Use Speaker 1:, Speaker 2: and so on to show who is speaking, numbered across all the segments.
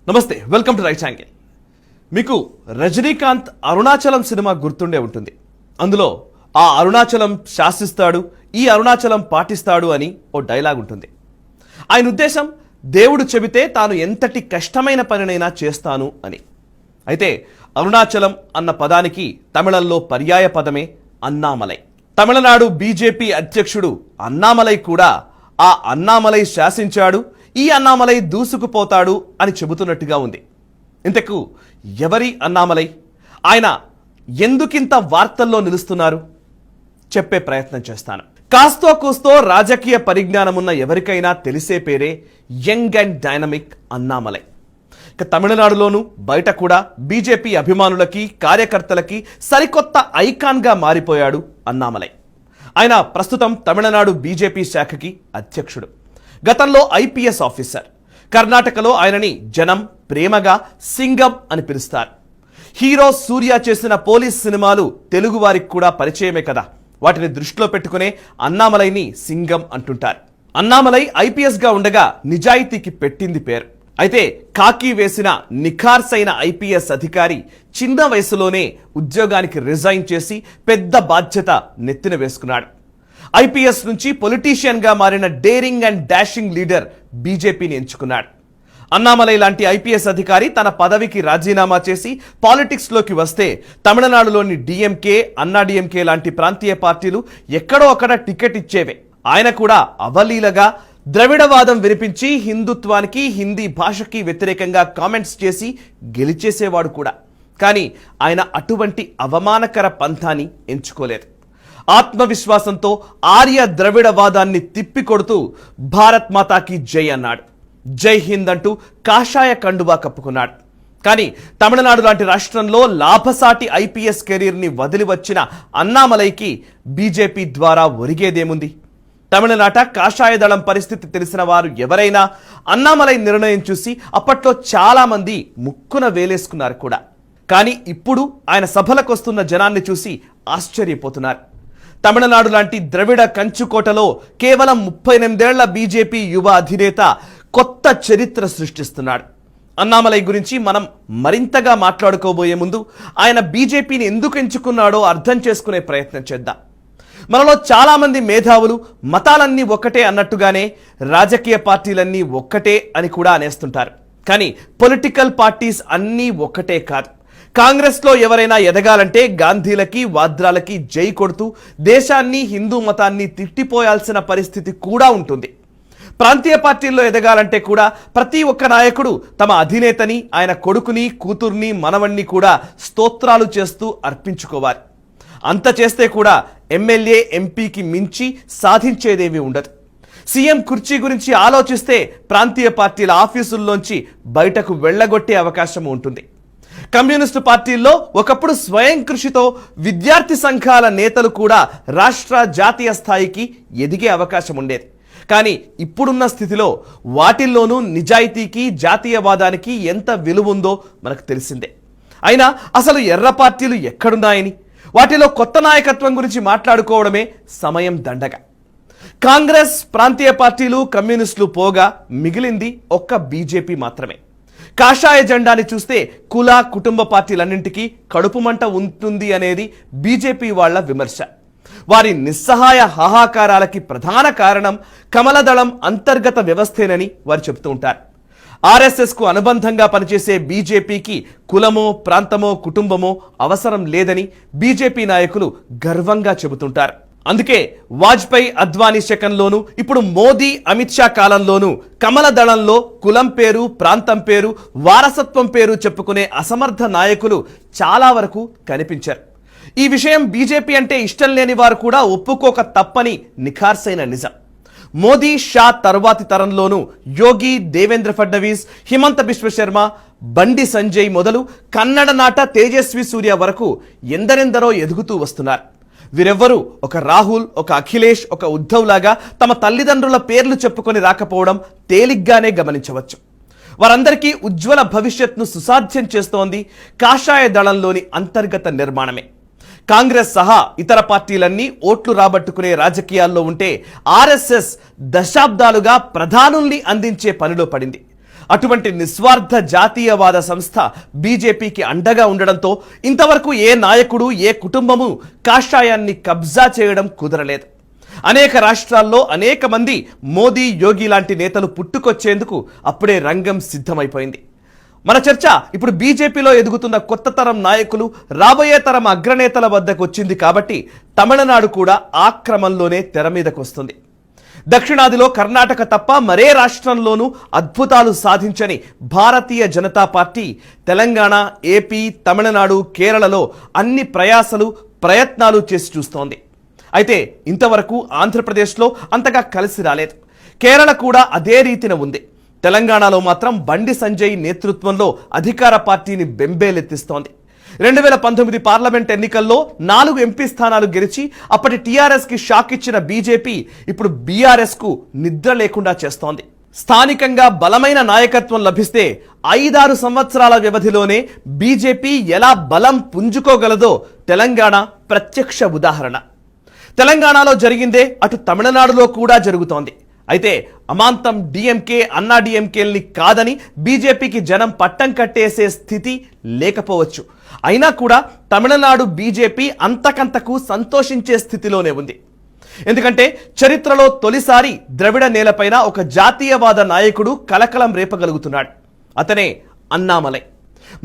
Speaker 1: నమస్తే, welcome to right angle. మీకు Rajinikanth Arunachalam cinema గుర్తుండే ఉంటుంది. అందులో ఆ అరుణాచలం శాసిస్తాడు, ఈ అరుణాచలం పాటిస్తాడు అని ఓ డైలాగ్ ఉంటుంది. ఆయన ఉద్దేశం దేవుడు చెబితే తాను ఎంతటి కష్టమైన పనినైనా చేస్తాను అని. అయితే అరుణాచలం అన్న పదానికి తమిళంలో పర్యాయ పదమే అన్నామలై. తమిళనాడు బీజేపీ అధ్యక్షుడు అన్నామలై కూడా ఆ అన్నామలై శాసించాడు, ఈ అన్నామలై దూసుకుపోతాడు అని చెబుతున్నట్టుగా ఉంది. ఇంతకు ఎవరి అన్నామలై? ఆయన ఎందుకింత వార్తల్లో నిలుస్తున్నారు? చెప్పే ప్రయత్నం చేస్తాను. కాస్తో కూస్తో రాజకీయ పరిజ్ఞానమున్న ఎవరికైనా తెలిసే పేరే యంగ్ అండ్ డైనమిక్ అన్నామలై. ఇక తమిళనాడులోనూ బయట కూడా బీజేపీ అభిమానులకి కార్యకర్తలకి సరికొత్త ఐకాన్గా మారిపోయాడు అన్నామలై. ఆయన ప్రస్తుతం తమిళనాడు బీజేపీ శాఖకి అధ్యక్షుడు. గతంలో ఐపీఎస్ ఆఫీసర్. కర్ణాటకలో ఆయనని జనం ప్రేమగా సింగం అని పిలుస్తారు. హీరో సూర్య చేసిన పోలీస్ సినిమాలు తెలుగు వారికి కూడా పరిచయమే కదా. వాటిని దృష్టిలో పెట్టుకునే అన్నామలైని సింగం అంటుంటారు. అన్నామలై ఐపీఎస్గా ఉండగా నిజాయితీకి పెట్టింది పేరు. అయితే కాకి వేసిన నిఖార్సైన ఐపీఎస్ అధికారి చిన్న వయసులోనే ఉద్యోగానికి రిజైన్ చేసి పెద్ద బాధ్యత నెత్తిన వేసుకున్నాడు. ఐపీఎస్ నుంచి పొలిటీషియన్గా మారిన డేరింగ్ అండ్ డాషింగ్ లీడర్ బీజేపీని ఎంచుకున్నాడు. అన్నామలై లాంటి ఐపీఎస్ అధికారి తన పదవికి రాజీనామా చేసి పాలిటిక్స్లోకి వస్తే తమిళనాడులోని డిఎంకే, అన్నా డిఎంకే లాంటి ప్రాంతీయ పార్టీలు ఎక్కడో అక్కడ టికెట్ ఇచ్చేవే. ఆయన కూడా అవలీలగా ద్రవిడవాదం వినిపించి హిందుత్వానికి, హిందీ భాషకి వ్యతిరేకంగా కామెంట్స్ చేసి గెలిచేసేవాడు కూడా. కానీ ఆయన అటువంటి అవమానకర పంథాని ఎంచుకోలేదు. ఆత్మవిశ్వాసంతో ఆర్య ద్రవిడవాదాన్ని తిప్పికొడుతూ భారత్ మాతాకి జై అన్నాడు. జై హింద్ అంటూ కాషాయ కండువా కప్పుకున్నాడు. కానీ తమిళనాడు లాంటి రాష్ట్రంలో లాభసాటి ఐపీఎస్ కెరీర్ని వదిలి వచ్చిన అన్నామలైకి బీజేపీ ద్వారా ఒరిగేదేముంది? తమిళనాట కాషాయ దళం పరిస్థితి తెలిసిన వారు ఎవరైనా అన్నామలై నిర్ణయం చూసి అప్పట్లో చాలామంది ముక్కున వేలేసుకున్నారు కూడా. కానీ ఇప్పుడు ఆయన సభలకు వస్తున్న జనాన్ని చూసి ఆశ్చర్యపోతున్నారు. తమిళనాడు లాంటి ద్రవిడ కంచుకోటలో కేవలం 38 బీజేపీ యువ అధినేత కొత్త చరిత్ర సృష్టిస్తున్నాడు. అన్నామలై గురించి మనం మరింతగా మాట్లాడుకోబోయే ముందు ఆయన బీజేపీని ఎందుకు ఎంచుకున్నాడో అర్థం చేసుకునే ప్రయత్నం చేద్దాం. మనలో చాలామంది మేధావులు మతాలన్నీ ఒక్కటే అన్నట్టుగానే రాజకీయ పార్టీలన్నీ ఒక్కటే అని కూడా అనేస్తుంటారు. కానీ పొలిటికల్ పార్టీస్ అన్నీ ఒక్కటే కాదు. కాంగ్రెస్లో ఎవరైనా ఎదగాలంటే గాంధీలకి, వాద్రాలకి జై కొడుతూ దేశాన్ని, హిందూ మతాన్ని తిట్టిపోయాల్సిన పరిస్థితి కూడా ఉంటుంది. ప్రాంతీయ పార్టీల్లో ఎదగాలంటే కూడా ప్రతి ఒక్క నాయకుడు తమ అధినేతని, ఆయన కొడుకుని, కూతుర్ని, మనవణ్ణి కూడా స్తోత్రాలు చేస్తూ అర్పించుకోవాలి. అంత చేస్తే కూడా ఎమ్మెల్యే, ఎంపీకి మించి సాధించేదేమీ ఉండదు. సీఎం కుర్చీ గురించి ఆలోచిస్తే ప్రాంతీయ పార్టీల ఆఫీసుల్లోంచి బయటకు వెళ్ళగొట్టే అవకాశం ఉంటుంది. కమ్యూనిస్టు పార్టీల్లో ఒకప్పుడు స్వయం కృషితో విద్యార్థి సంఘాల నేతలు కూడా రాష్ట్ర, జాతీయ స్థాయికి ఎదిగే అవకాశం ఉండేది. కానీ ఇప్పుడున్న స్థితిలో వాటిల్లోనూ నిజాయితీకి, జాతీయవాదానికి ఎంత విలువ ఉందో మనకు తెలిసిందే. అయినా అసలు ఎర్ర పార్టీలు ఎక్కడున్నాయని, వాటిలో కొత్త నాయకత్వం గురించి మాట్లాడుకోవడమే సమయం దండగ. కాంగ్రెస్, ప్రాంతీయ పార్టీలు, కమ్యూనిస్టులు పోగా మిగిలింది ఒక్క బీజేపీ మాత్రమే. కాషాయ జెండాని చూస్తే కుల, కుటుంబ పార్టీలన్నింటికీ కడుపు మంట ఉంటుంది అనేది బీజేపీ వాళ్ల విమర్శ. వారి నిస్సహాయ హాహాకారాలకి ప్రధాన కారణం కమలదళం అంతర్గత వ్యవస్థేనని వారు చెబుతూ ఉంటారు. ఆర్ఎస్ఎస్కు అనుబంధంగా పనిచేసే బీజేపీకి కులమో, ప్రాంతమో, కుటుంబమో అవసరం లేదని బీజేపీ నాయకులు గర్వంగా చెబుతుంటారు. అందుకే వాజ్పేయి, అద్వానీ శకంలోనూ, ఇప్పుడు మోదీ, అమిత్ షా కాలంలోనూ కమల దళంలో కులం పేరు, ప్రాంతం పేరు, వారసత్వం పేరు చెప్పుకునే అసమర్థ నాయకులు చాలా వరకు కనిపించారు. ఈ విషయం బీజేపీ అంటే ఇష్టం లేని వారు కూడా ఒప్పుకోక తప్పని నిఖార్సైన నిజం. మోదీ, షా తర్వాతి తరంలోనూ యోగి, దేవేంద్ర ఫడ్నవీస్, హిమంత బిశ్వ శర్మ, బండి సంజయ్ మొదలు కన్నడ నాట తేజస్వి సూర్య వరకు ఎందరెందరో ఎదుగుతూ వస్తున్నారు. వీరెవ్వరూ ఒక రాహుల్, ఒక అఖిలేష్, ఒక ఉద్ధవ్ లాగా తమ తల్లిదండ్రుల పేర్లు చెప్పుకొని రాకపోవడం తేలిగ్గానే గమనించవచ్చు. వారందరికీ ఉజ్వల భవిష్యత్ను సుసాధ్యం చేస్తోంది కాషాయ దళంలోని అంతర్గత నిర్మాణమే. కాంగ్రెస్ సహా ఇతర పార్టీలన్నీ ఓట్లు రాబట్టుకునే రాజకీయాల్లో ఉంటే ఆర్ఎస్ఎస్ దశాబ్దాలుగా ప్రధానుల్ని అందించే పనిలో పడింది. అటువంటి నిస్వార్థ జాతీయవాద సంస్థ బీజేపీకి అండగా ఉండడంతో ఇంతవరకు ఏ నాయకుడు ఏ కుటుంబము కాషాయాన్ని కబ్జా చేయడం కుదరలేదు. అనేక రాష్ట్రాల్లో అనేక మంది మోదీ, యోగి లాంటి నేతలు పుట్టుకొచ్చేందుకు అప్పుడే రంగం సిద్ధమైపోయింది. మన చర్చ ఇప్పుడు బీజేపీలో ఎదుగుతున్న కొత్త తరం నాయకులు, రాబోయే తరం అగ్రనేతల వద్దకు వచ్చింది కాబట్టి తమిళనాడు కూడా ఆ క్రమంలోనే తెర మీదకు వస్తుంది. దక్షిణాదిలో కర్ణాటక తప్ప మరే రాష్ట్రంలోనూ అద్భుతాలు సాధించని భారతీయ జనతా పార్టీ తెలంగాణ, ఏపీ, తమిళనాడు, కేరళలో అన్ని ప్రయత్నాలు చేసి చూస్తోంది. అయితే ఇంతవరకు ఆంధ్రప్రదేశ్లో అంతగా కలిసి రాలేదు. కేరళ కూడా అదే రీతిన ఉంది. తెలంగాణలో మాత్రం బండి సంజయ్ నేతృత్వంలో అధికార పార్టీని బెంబేలెత్తిస్తోంది. 2019 పార్లమెంట్ ఎన్నికల్లో 4 ఎంపీ స్థానాలు గెలిచి అప్పటి టీఆర్ఎస్ కి షాక్ ఇచ్చిన బీజేపీ ఇప్పుడు బీఆర్ఎస్ కు నిద్ర లేకుండా చేస్తోంది. స్థానికంగా బలమైన నాయకత్వం లభిస్తే 5-6 సంవత్సరాల వ్యవధిలోనే బీజేపీ ఎలా బలం పుంజుకోగలదో తెలంగాణ ప్రత్యక్ష ఉదాహరణ. తెలంగాణలో జరిగిందే అటు తమిళనాడులో కూడా జరుగుతోంది. అయితే అమాంతం డిఎంకే, అన్నా డిఎంకేల్ని కాదని బీజేపీకి జనం పట్టం కట్టేసే స్థితి లేకపోవచ్చు. అయినా కూడా తమిళనాడు బీజేపీ అంతకంతకు సంతోషించే స్థితిలోనే ఉంది. ఎందుకంటే చరిత్రలో తొలిసారి ద్రవిడ నేలపైన ఒక జాతీయవాద నాయకుడు కలకలం రేపగలుగుతున్నాడు. అతనే అన్నామలై.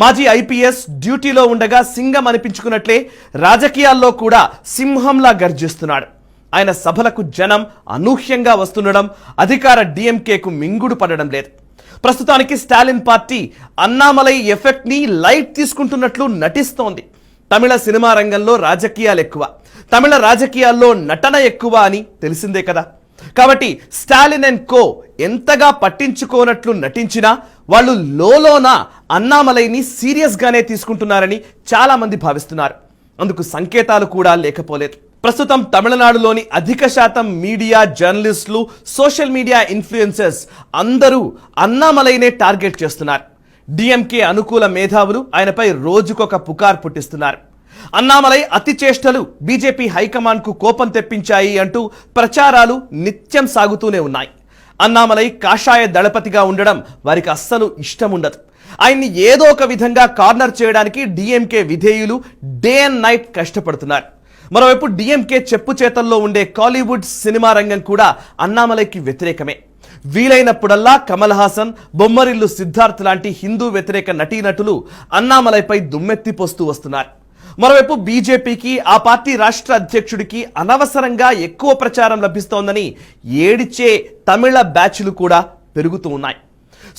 Speaker 1: మాజీ ఐపీఎస్, డ్యూటీలో ఉండగా సింగం అనిపించుకున్నట్లే రాజకీయాల్లో కూడా సింహంలా గర్జిస్తున్నాడు. ఆయన సభలకు జనం అనూహ్యంగా వస్తుండడం అధికార డిఎంకేకు మింగుడు పడడం లేదు. ప్రస్తుతానికి స్టాలిన్ పార్టీ అన్నామలై ఎఫెక్ట్ ని లైట్ తీసుకుంటున్నట్లు నటిస్తోంది. తమిళ సినిమా రంగంలో రాజకీయాలు ఎక్కువ, తమిళ రాజకీయాల్లో నటన ఎక్కువ అని తెలిసిందే కదా. కాబట్టి స్టాలిన్ అండ్ కో ఎంతగా పట్టించుకోనట్లు నటించినా వాళ్ళు లోలోన అన్నామలైని సీరియస్ గానే తీసుకుంటున్నారని చాలా మంది భావిస్తున్నారు. అందుకు సంకేతాలు కూడా లేకపోలేదు. ప్రస్తుతం తమిళనాడులోని అధిక శాతం మీడియా, జర్నలిస్టులు, సోషల్ మీడియా ఇన్ఫ్లుయెన్సర్స్ అందరూ అన్నామలైనే టార్గెట్ చేస్తున్నారు. డిఎంకే అనుకూల మేధావులు ఆయనపై రోజుకొక పుకార్ పుట్టిస్తున్నారు. అన్నామలై అతి చేష్టలు బీజేపీ హైకమాండ్ కు కోపం తెప్పించాయి అంటూ ప్రచారాలు నిత్యం సాగుతూనే ఉన్నాయి. అన్నామలై కాషాయ దళపతిగా ఉండడం వారికి అస్సలు ఇష్టం ఉండదు. ఆయన్ని ఏదో ఒక విధంగా కార్నర్ చేయడానికి డిఎంకే విధేయులు డే అండ్ నైట్ కష్టపడుతున్నారు. మరోవైపు డిఎంకే చెప్పు చేతల్లో ఉండే కాలీవుడ్ సినిమా రంగం కూడా అన్నామలైకి వ్యతిరేకమే. వీలైనప్పుడల్లా కమల్ హాసన్, బొమ్మరిల్లు సిద్ధార్థ్ లాంటి హిందూ వ్యతిరేక నటీనటులు అన్నామలైపై దుమ్మెత్తిపోస్తూ వస్తున్నారు. మరోవైపు బీజేపీకి, ఆ పార్టీ రాష్ట్ర అధ్యక్షుడికి అనవసరంగా ఎక్కువ ప్రచారం లభిస్తోందని ఏడిచే తమిళ బ్యాచ్లు కూడా పెరుగుతూ ఉన్నాయి.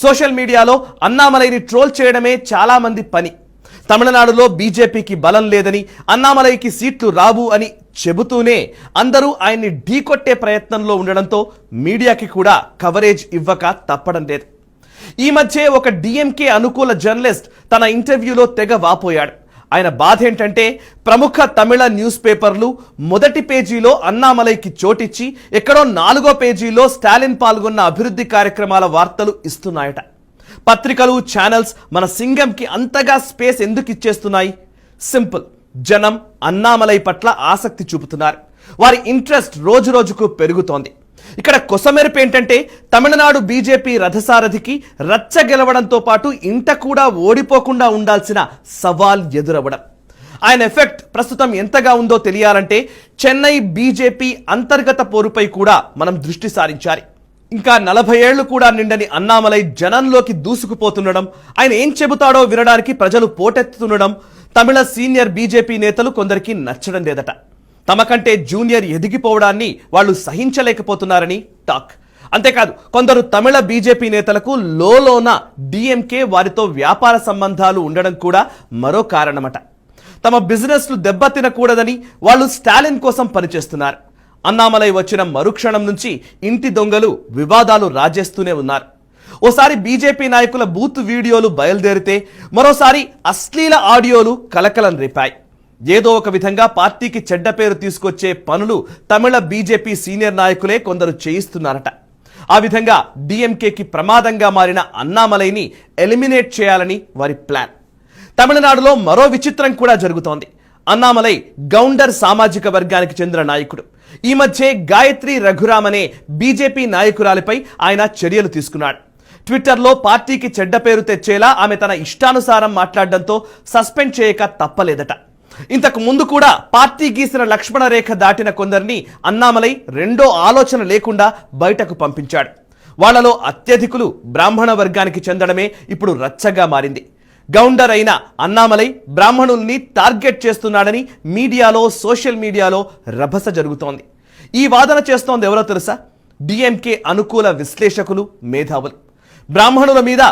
Speaker 1: సోషల్ మీడియాలో అన్నామలైని ట్రోల్ చేయడమే చాలా మంది పని. తమిళనాడులో బీజేపీకి బలం లేదని, అన్నామలైకి సీట్లు రావు అని చెబుతూనే అందరూ ఆయన్ని ఢీకొట్టే ప్రయత్నంలో ఉండడంతో మీడియాకి కూడా కవరేజ్ ఇవ్వక తప్పడం లేదు. ఈ మధ్య ఒక డిఎంకే అనుకూల జర్నలిస్ట్ తన ఇంటర్వ్యూలో తెగ వాపోయాడు. ఆయన బాధ ఏంటంటే ప్రముఖ తమిళ న్యూస్ పేపర్లు మొదటి పేజీలో అన్నామలైకి చోటిచ్చి ఎక్కడో 4వ పేజీలో స్టాలిన్ పాల్గొన్న అభివృద్ధి కార్యక్రమాల వార్తలు ఇస్తున్నాయట. పత్రికలు, ఛానల్స్ మన సింగంకి అంతగా స్పేస్ ఎందుకు ఇచ్చేస్తున్నాయి? సింపుల్, జనం అన్నామలై పట్ల ఆసక్తి చూపుతున్నారు. వారి ఇంట్రెస్ట్ రోజు రోజుకు పెరుగుతోంది. ఇక్కడ కొసమెరుపు ఏంటంటే తమిళనాడు బీజేపీ రథసారథికి రచ్చ గెలవడంతో పాటు ఇంట కూడా ఓడిపోకుండా ఉండాల్సిన సవాల్ ఎదురవ్వడం. ఆయన ఎఫెక్ట్ ప్రస్తుతం ఎంతగా ఉందో తెలియాలంటే చెన్నై బీజేపీ అంతర్గత పోరుపై కూడా మనం దృష్టి సారించాలి. ఇంకా 40 ఏళ్లు కూడా నిండని అన్నామలై జనంలోకి దూసుకుపోతుండడం, ఆయన ఏం చెబుతాడో వినడానికి ప్రజలు పోటెత్తుతుండడం తమిళ సీనియర్ బీజేపీ నేతలు కొందరికి నచ్చడం లేదట. తమకంటే జూనియర్ ఎదిగిపోవడాన్ని వాళ్ళు సహించలేకపోతున్నారని టాక్. అంతేకాదు కొందరు తమిళ బీజేపీ నేతలకు లోలోన డిఎంకే వారితో వ్యాపార సంబంధాలు ఉండడం కూడా మరో కారణమట. తమ బిజినెస్లు దెబ్బతినకూడదని వాళ్ళు స్టాలిన్ కోసం పనిచేస్తున్నారు. అన్నామలై వచ్చిన మరుక్షణం నుంచి ఇంటి దొంగలు వివాదాలు రాజేస్తూనే ఉన్నారు. ఓసారి బీజేపీ నాయకుల బూత్ వీడియోలు బయలుదేరితే మరోసారి అశ్లీల ఆడియోలు కలకలం రేపాయి. ఏదో ఒక విధంగా పార్టీకి చెడ్డ పేరు తీసుకొచ్చే పనులు తమిళ బీజేపీ సీనియర్ నాయకులే కొందరు చేయిస్తున్నారట. ఆ విధంగా డిఎంకేకి ప్రమాదంగా మారిన అన్నామలైని ఎలిమినేట్ చేయాలని వారి ప్లాన్. తమిళనాడులో మరో విచిత్రం కూడా జరుగుతోంది. అన్నామలై గౌండర్ సామాజిక వర్గానికి చెందిన నాయకుడు. ఈ మధ్య గాయత్రి రఘురామ్ అనే బీజేపీ నాయకురాలిపై ఆయన చర్యలు తీసుకున్నాడు. ట్విట్టర్లో పార్టీకి చెడ్డ పేరు తెచ్చేలా ఆమె తన ఇష్టానుసారం మాట్లాడడంతో సస్పెండ్ చేయక తప్పలేదట. ఇంతకు ముందు కూడా పార్టీ గీసిన లక్ష్మణ రేఖ దాటిన కొందరిని అన్నామలై రెండో ఆలోచన లేకుండా బయటకు పంపించాడు. వాళ్లలో అత్యధికులు బ్రాహ్మణ వర్గానికి చెందడమే ఇప్పుడు రచ్చగా మారింది. గౌండర్ అయిన అన్నామలై బ్రాహ్మణుల్ని టార్గెట్ చేస్తున్నాడని మీడియాలో, సోషల్ మీడియాలో రభస జరుగుతోంది. ఈ వాదన చేస్తోంది ఎవరో తెలుసా? డిఎంకే అనుకూల విశ్లేషకులు, మేధావులు. బ్రాహ్మణుల మీద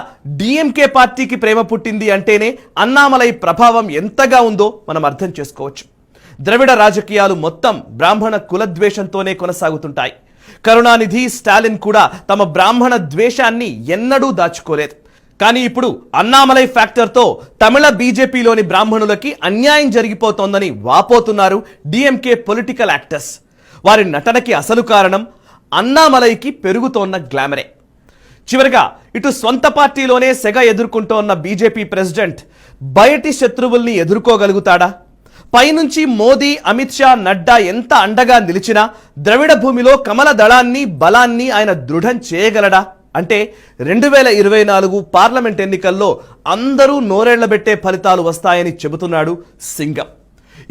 Speaker 1: డిఎంకే పార్టీకి ప్రేమ పుట్టింది అంటేనే అన్నామలై ప్రభావం ఎంతగా ఉందో మనం అర్థం చేసుకోవచ్చు. ద్రవిడ రాజకీయాలు మొత్తం బ్రాహ్మణ కులద్వేషంతోనే కొనసాగుతుంటాయి. కరుణానిధి, స్టాలిన్ కూడా తమ బ్రాహ్మణ ద్వేషాన్ని ఎన్నడూ దాచుకోలేదు. కానీ ఇప్పుడు అన్నామలై ఫ్యాక్టర్తో తమిళ బీజేపీలోని బ్రాహ్మణులకి అన్యాయం జరిగిపోతోందని వాపోతున్నారు డిఎంకే పొలిటికల్ యాక్టర్స్. వారి నటనకి అసలు కారణం అన్నామలైకి పెరుగుతోన్న గ్లామరే. చివరిగా ఇటు సొంత పార్టీలోనే సెగ ఎదుర్కొంటోన్న బీజేపీ ప్రెసిడెంట్ బయటి శత్రువుల్ని ఎదుర్కోగలుగుతాడా? పైనుంచి మోదీ, అమిత్ షా, నడ్డా ఎంత అండగా నిలిచినా ద్రవిడ భూమిలో కమల దళాన్ని, బలాన్ని ఆయన దృఢం చేయగలడా? అంటే 2024 పార్లమెంట్ ఎన్నికల్లో అందరూ నోరేళ్లబెట్టే ఫలితాలు వస్తాయని చెబుతున్నాడు సింగం.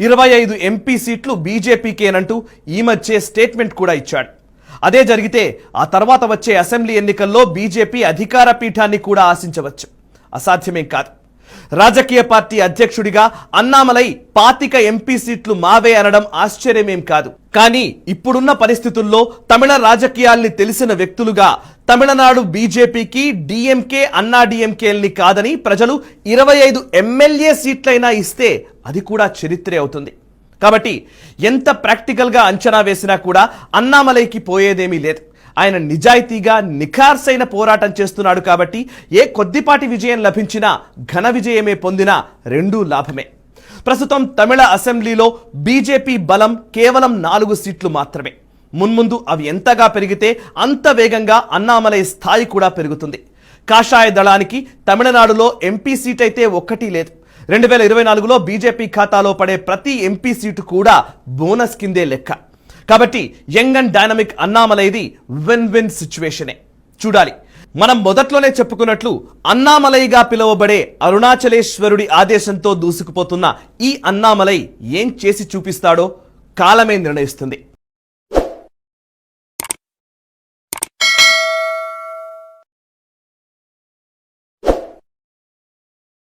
Speaker 1: 25 ఎంపీ సీట్లు బీజేపీకేనంటూ ఈ మధ్య స్టేట్మెంట్ కూడా ఇచ్చాడు. అదే జరిగితే ఆ తర్వాత వచ్చే అసెంబ్లీ ఎన్నికల్లో బీజేపీ అధికార పీఠాన్ని కూడా ఆశించవచ్చు. అసాధ్యమేం కాదు. రాజకీయ పార్టీ అధ్యక్షుడిగా అన్నామలై 25 ఎంపీ సీట్లు మావే అనడం ఆశ్చర్యమేం కాదు. కానీ ఇప్పుడున్న పరిస్థితుల్లో తమిళ రాజకీయాల్ని తెలిసిన వ్యక్తులుగా తమిళనాడు బీజేపీకి డిఎంకే, అన్నా డిఎంకేల్ని కాదని ప్రజలు 25 ఎమ్మెల్యే సీట్లైనా ఇస్తే అది కూడా చరిత్రే అవుతుంది. కాబట్టి ఎంత ప్రాక్టికల్గా అంచనా వేసినా కూడా అన్నామలైకి పోయేదేమీ లేదు. ఆయన నిజాయితీగా, నిఖార్సైన పోరాటం చేస్తున్నాడు కాబట్టి ఏ కొద్దిపాటి విజయం లభించినా, ఘన విజయమే పొందినా రెండూ లాభమే. ప్రస్తుతం తమిళ అసెంబ్లీలో బీజేపీ బలం కేవలం 4 సీట్లు మాత్రమే. మున్ముందు అవి ఎంతగా పెరిగితే అంత వేగంగా అన్నామలై స్థాయి కూడా పెరుగుతుంది. కాషాయ దళానికి తమిళనాడులో ఎంపీ సీట్ అయితే ఒక్కటి లేదు. 2024లో బీజేపీ ఖాతాలో పడే ప్రతి ఎంపీ సీటు కూడా బోనస్ కిందే లెక్క. కాబట్టి యంగ్ అండ్ డైనమిక్ అన్నామలైది విన్ విన్ సిచ్యువేషనే. చూడాలి. మనం మొదట్లోనే చెప్పుకున్నట్లు అన్నామలైగా పిలువబడే అరుణాచలేశ్వరుడి ఆదేశంతో దూసుకుపోతున్న ఈ అన్నామలై ఏం చేసి చూపిస్తాడో కాలమే నిర్ణయిస్తుంది.